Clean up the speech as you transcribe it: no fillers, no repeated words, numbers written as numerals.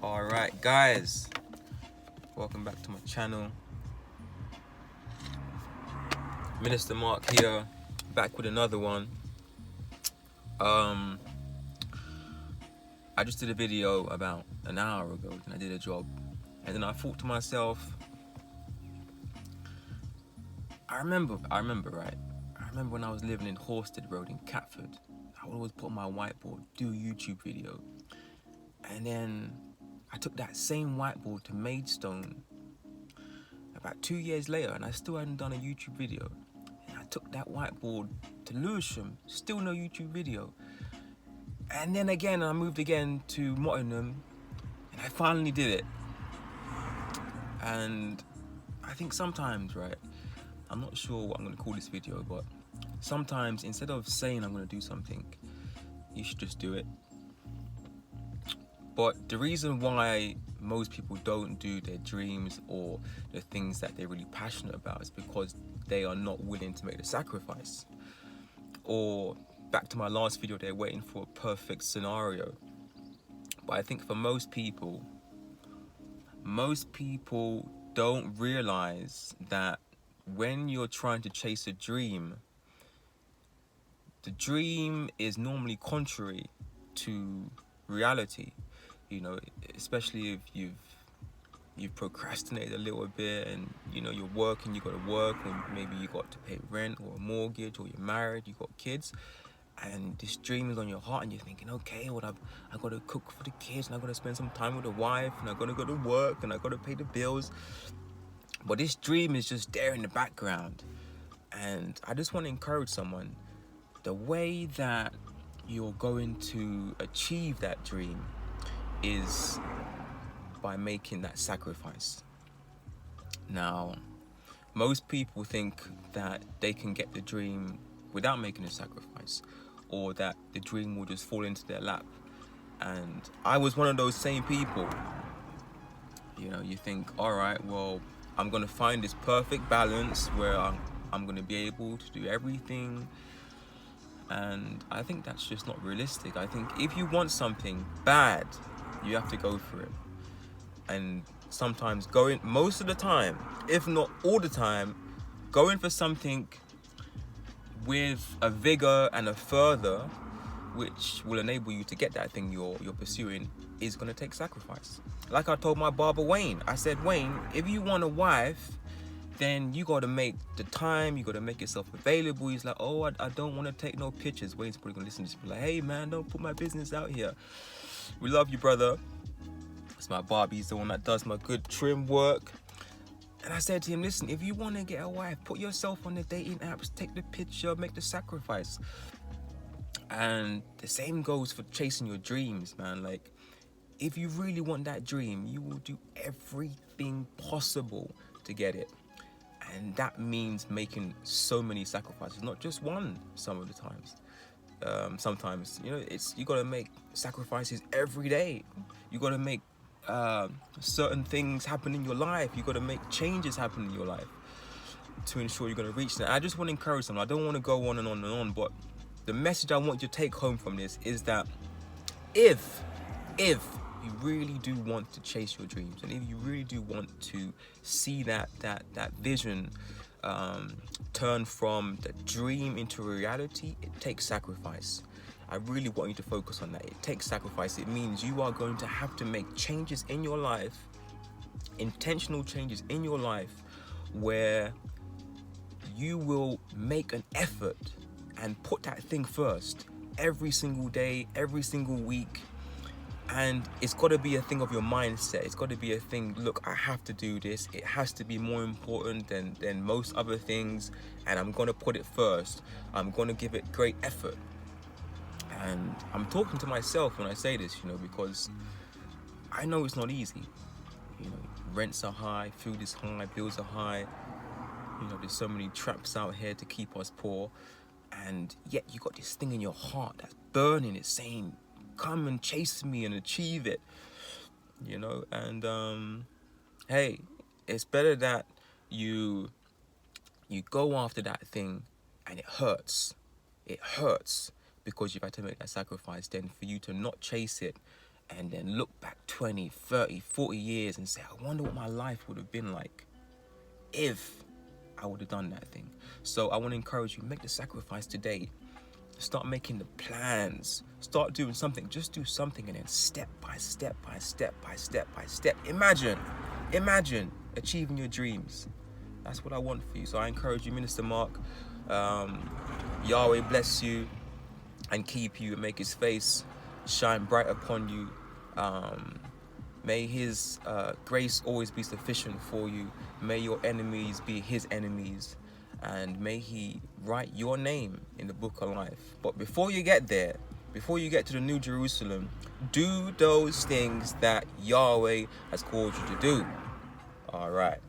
Alright guys, welcome back to my channel. Minister Mark here, back with another one. I just did a video about an hour ago and I did a job, and then I thought to myself, I remember when I was living in Horsted Road in Catford, I would always put on my whiteboard, do a YouTube video. And then I took that same whiteboard to Maidstone about 2 years later, and I still hadn't done a YouTube video. And I took that whiteboard to Lewisham, still no YouTube video. And then again, I moved again to Mottingham, and I finally did it. And I think sometimes, right, I'm not sure what I'm gonna call this video, but sometimes instead of saying I'm gonna do something, you should just do it. But the reason why most people don't do their dreams or the things that they're really passionate about is because they are not willing to make the sacrifice. Or back to my last video, they're waiting for a perfect scenario. But I think for most people don't realize that when you're trying to chase a dream, the dream is normally contrary to reality. You know, especially if you've procrastinated a little bit, and you know you're working, you got to work, or maybe you got to pay rent or a mortgage, or you're married, you got kids, and this dream is on your heart, and you're thinking, okay, well I got to cook for the kids, and I got to spend some time with the wife, and I got to go to work, and I got to pay the bills. But this dream is just there in the background, and I just want to encourage someone, the way that you're going to achieve that dream is by making that sacrifice. Now, most people think that they can get the dream without making a sacrifice, or that the dream will just fall into their lap. And I was one of those same people. You know, you think, all right, well, I'm gonna find this perfect balance where I'm gonna be able to do everything. And I think that's just not realistic. I think if you want something bad, you have to go for it. And sometimes most of the time, if not all the time, going for something with a vigor and a further, which will enable you to get that thing you're pursuing, is going to take sacrifice. Like I told my barber Wayne, I said, Wayne, if you want a wife, then you got to make the time, you got to make yourself available. He's like, oh, I don't want to take no pictures. Wayne's probably going to listen to this, be like, hey man, don't put my business out here. We love you, brother. It's my barber, he's the one that does my good trim work. And I said to him, listen, if you want to get a wife, put yourself on the dating apps, take the picture, make the sacrifice. And the same goes for chasing your dreams, man. Like, if you really want that dream, you will do everything possible to get it. And that means making so many sacrifices, not just one some of the times. Sometimes, you know, you got to make sacrifices every day. You got to make certain things happen in your life. You got to make changes happen in your life to ensure you're going to reach that. I just want to encourage them. I don't want to go on and on and on, but the message I want you to take home from this is that if you really do want to chase your dreams, and if you really do want to see that vision turn from the dream into reality, it takes sacrifice. I really want you to focus on that. It takes sacrifice. It means you are going to have to make changes in your life, intentional changes in your life, where you will make an effort and put that thing first every single day, every single week. And it's got to be a thing of your mindset. It's got to be a thing, look, I have to do this. It has to be more important than most other things. And I'm going to put it first. I'm going to give it great effort. And I'm talking to myself when I say this, you know, because I know it's not easy. You know, rents are high, food is high, bills are high. You know, there's so many traps out here to keep us poor. And yet you got this thing in your heart that's burning. It's saying, come and chase me and achieve it. You know, and hey, it's better that you go after that thing and it hurts. It hurts because you've had to make that sacrifice, then for you to not chase it and then look back 20, 30, 40 years and say, I wonder what my life would have been like if I would have done that thing. So I want to encourage you, make the sacrifice today. Start making the plans. Start doing something. Just do something, and then step by step by step by step by step. Imagine achieving your dreams. That's what I want for you. So I encourage you, Minister Mark. Yahweh bless you and keep you and make his face shine bright upon you. May his grace always be sufficient for you. May your enemies be his enemies. And may he write your name in the book of life. But before you get there, before you get to the New Jerusalem, do those things that Yahweh has called you to do. All right.